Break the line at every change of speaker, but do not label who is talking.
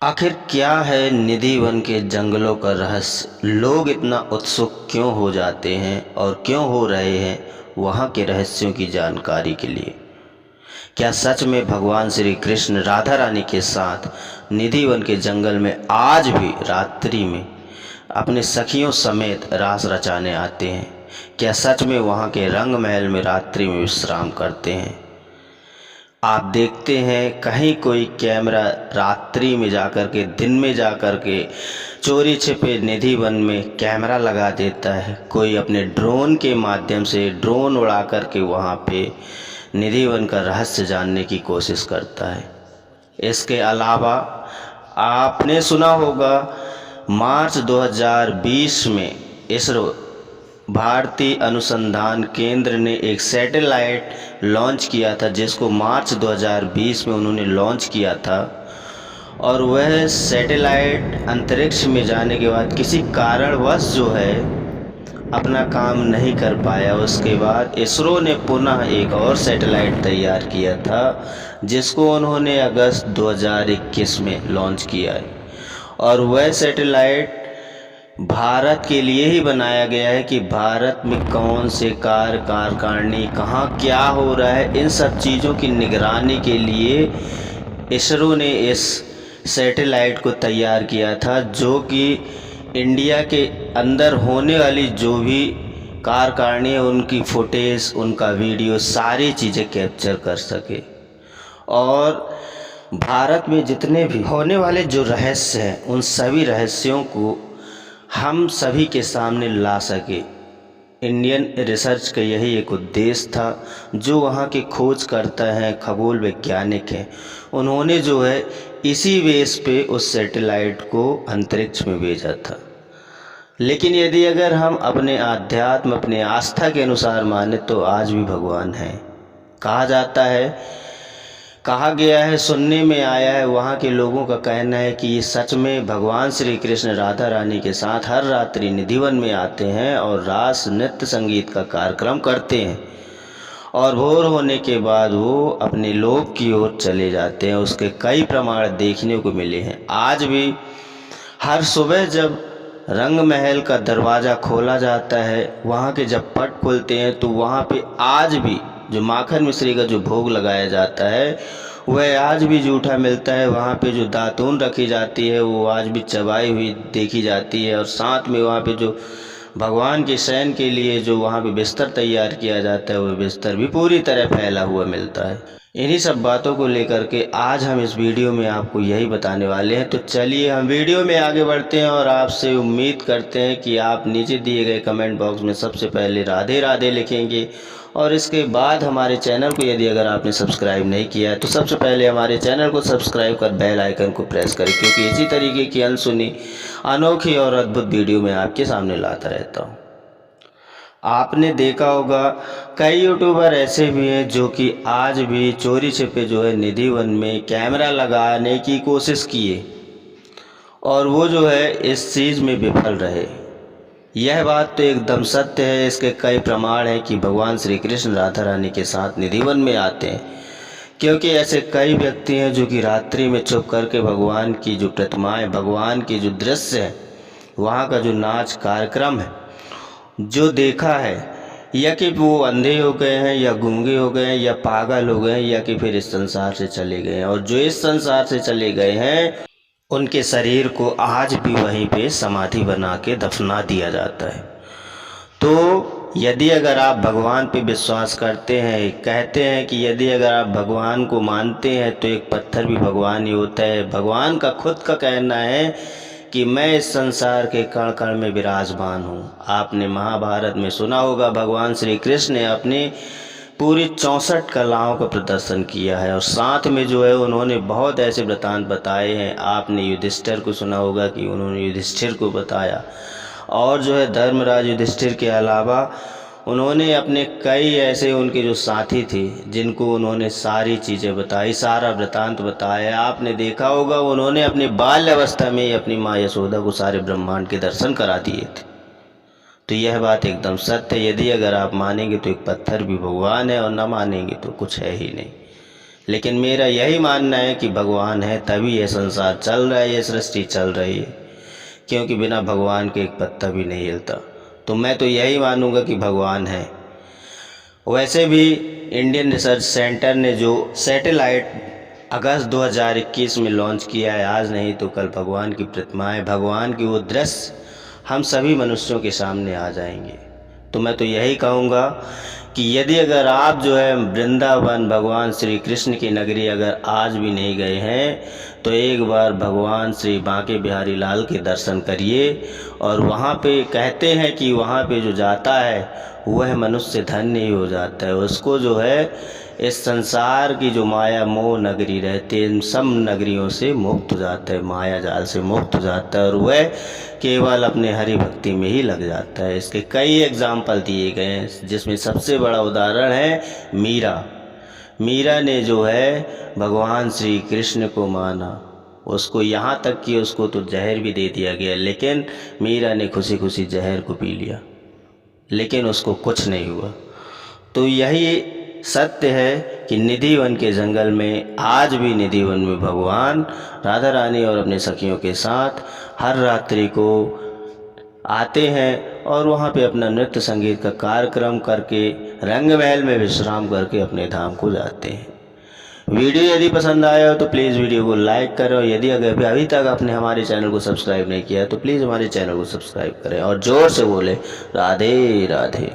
आखिर क्या है निधि वन के जंगलों का रहस्य? लोग इतना उत्सुक क्यों हो जाते हैं और क्यों हो रहे हैं वहाँ के रहस्यों की जानकारी के लिए? क्या सच में भगवान श्री कृष्ण राधा रानी के साथ निधि वन के जंगल में आज भी रात्रि में अपने सखियों समेत रास रचाने आते हैं? क्या सच में वहाँ के रंग महल में रात्रि में विश्राम करते हैं? आप देखते हैं कहीं कोई कैमरा रात्रि में जाकर के, दिन में जाकर के चोरी छिपे निधि वन में कैमरा लगा देता है। कोई अपने ड्रोन के माध्यम से ड्रोन उड़ा कर के वहाँ पे निधि वन का रहस्य जानने की कोशिश करता है। इसके अलावा आपने सुना होगा मार्च 2020 में इसरो भारतीय अनुसंधान केंद्र ने एक सैटेलाइट लॉन्च किया था, जिसको मार्च 2020 में उन्होंने लॉन्च किया था। और वह सैटेलाइट अंतरिक्ष में जाने के बाद किसी कारणवश जो है अपना काम नहीं कर पाया। उसके बाद इसरो ने पुनः एक और सैटेलाइट तैयार किया था, जिसको उन्होंने अगस्त 2021 में लॉन्च किया है। और वह सैटेलाइट भारत के लिए ही बनाया गया है कि भारत में कौन से कारखाने कहाँ क्या हो रहा है, इन सब चीज़ों की निगरानी के लिए इसरो ने इस सैटेलाइट को तैयार किया था, जो कि इंडिया के अंदर होने वाली जो भी कारखाने उनकी फुटेज, उनका वीडियो, सारी चीज़ें कैप्चर कर सके और भारत में जितने भी होने वाले जो रहस्य हैं उन सभी रहस्यों को हम सभी के सामने ला सके। इंडियन रिसर्च का यही एक उद्देश्य था। जो वहाँ के खोज करता है, खगोल वैज्ञानिक हैं, उन्होंने जो है इसी बेस पे उस सैटेलाइट को अंतरिक्ष में भेजा था। लेकिन यदि अगर हम अपने आध्यात्म, अपने आस्था के अनुसार माने तो आज भी भगवान हैं। कहा जाता है, कहा गया है, सुनने में आया है, वहाँ के लोगों का कहना है कि ये सच में भगवान श्री कृष्ण राधा रानी के साथ हर रात्रि निधि वन में आते हैं और रास नृत्य संगीत का कार्यक्रम करते हैं और भोर होने के बाद वो अपने लोक की ओर चले जाते हैं। उसके कई प्रमाण देखने को मिले हैं। आज भी हर सुबह जब रंग महल का दरवाज़ा खोला जाता है, वहाँ के जब पट खुलते हैं तो वहाँ पे आज भी जो माखन मिश्री का जो भोग लगाया जाता है वह आज भी जूठा मिलता है। वहाँ पे जो दातून रखी जाती है वो आज भी चबाई हुई देखी जाती है। और साथ में वहाँ पे जो भगवान के शयन के लिए जो वहाँ पे बिस्तर तैयार किया जाता है, वह बिस्तर भी पूरी तरह फैला हुआ मिलता है। इन्हीं सब बातों को लेकर के आज हम इस वीडियो में आपको यही बताने वाले हैं। तो चलिए हम वीडियो में आगे बढ़ते हैं और आपसे उम्मीद करते हैं कि आप नीचे दिए गए कमेंट बॉक्स में सबसे पहले राधे राधे लिखेंगे और इसके बाद हमारे चैनल को यदि अगर आपने सब्सक्राइब नहीं किया है तो सबसे पहले हमारे चैनल को सब्सक्राइब कर बेल आइकन को प्रेस करें, क्योंकि इसी तरीके की अनसुनी, अनोखी और अद्भुत वीडियो मैं आपके सामने लाता रहता हूँ। आपने देखा होगा कई यूट्यूबर ऐसे भी हैं जो कि आज भी चोरी छिपे जो है निधि वन में कैमरा लगाने की कोशिश किए और वो जो है इस चीज़ में विफल रहे। यह बात तो एकदम सत्य है। इसके कई प्रमाण हैं कि भगवान श्री कृष्ण राधा रानी के साथ निधि वन में आते हैं, क्योंकि ऐसे कई व्यक्ति हैं जो कि रात्रि में छुप करके भगवान की जो प्रतिमाएं, भगवान की जो दृश्य है, वहाँ का जो नाच कार्यक्रम है जो देखा है, या कि वो अंधे हो गए हैं या गूंगे हो गए हैं या पागल हो गए हैं या कि फिर इस संसार से चले गए हैं। और जो इस संसार से चले गए हैं उनके शरीर को आज भी वहीं पे समाधि बना के दफना दिया जाता है। तो यदि अगर आप भगवान पे विश्वास करते हैं, कहते हैं कि यदि अगर आप भगवान को मानते हैं तो एक पत्थर भी भगवान ही होता है। भगवान का खुद का कहना है कि मैं इस संसार के कण कण में विराजमान हूँ। आपने महाभारत में सुना होगा भगवान श्री कृष्ण ने अपने पूरी 64 कलाओं का प्रदर्शन किया है और साथ में जो है उन्होंने बहुत ऐसे वृतांत बताए हैं। आपने युधिष्ठिर को सुना होगा कि उन्होंने युधिष्ठिर को बताया, और जो है धर्मराज युधिष्ठिर के अलावा उन्होंने अपने कई ऐसे उनके जो साथी थे जिनको उन्होंने सारी चीज़ें बताई, सारा वृतांत बताया। आपने देखा होगा उन्होंने अपनी बाल्य अवस्था में अपनी माँ यशोदा को सारे ब्रह्मांड के दर्शन करा दिए थे। तो यह बात एकदम सत्य है। यदि अगर आप मानेंगे तो एक पत्थर भी भगवान है और न मानेंगे तो कुछ है ही नहीं। लेकिन मेरा यही मानना है कि भगवान है तभी यह संसार चल रहा है, ये सृष्टि चल रही है, क्योंकि बिना भगवान के एक पत्ता भी नहीं हिलता। तो मैं तो यही मानूंगा कि भगवान है। वैसे भी इंडियन रिसर्च सेंटर ने जो सैटेलाइट अगस्त 2021 में लॉन्च किया है, आज नहीं तो कल भगवान की प्रतिमाएं, भगवान की वो दृश्य हम सभी मनुष्यों के सामने आ जाएंगे। तो मैं तो यही कहूँगा कि यदि अगर आप जो है वृंदावन, भगवान श्री कृष्ण की नगरी अगर आज भी नहीं गए हैं तो एक बार भगवान श्री बांके बिहारी लाल के दर्शन करिए। और वहाँ पे कहते हैं कि वहाँ पे जो जाता है वह मनुष्य धन्य ही हो जाता है, उसको जो है इस संसार की जो माया मोह नगरी रहती है इन सब नगरियों से मुक्त हो जाता है, माया जाल से मुक्त हो जाता है और वह केवल अपने हरि भक्ति में ही लग जाता है। इसके कई एग्जाम्पल दिए गए हैं, जिसमें सबसे बड़ा उदाहरण है मीरा। मीरा ने जो है भगवान श्री कृष्ण को माना, उसको यहाँ तक कि उसको तो जहर भी दे दिया गया, लेकिन मीरा ने खुशी खुशी जहर को पी लिया, लेकिन उसको कुछ नहीं हुआ। तो यही सत्य है कि निधिवन के जंगल में आज भी निधिवन में भगवान राधा रानी और अपने सखियों के साथ हर रात्रि को आते हैं और वहाँ पे अपना नृत्य संगीत का कार्यक्रम करके रंग महल में विश्राम करके अपने धाम को जाते हैं। वीडियो यदि पसंद आया हो तो प्लीज़ वीडियो को लाइक करें, और यदि अगर अभी तक आपने हमारे चैनल को सब्सक्राइब नहीं किया तो प्लीज़ हमारे चैनल को सब्सक्राइब करें और ज़ोर से बोले राधे राधे।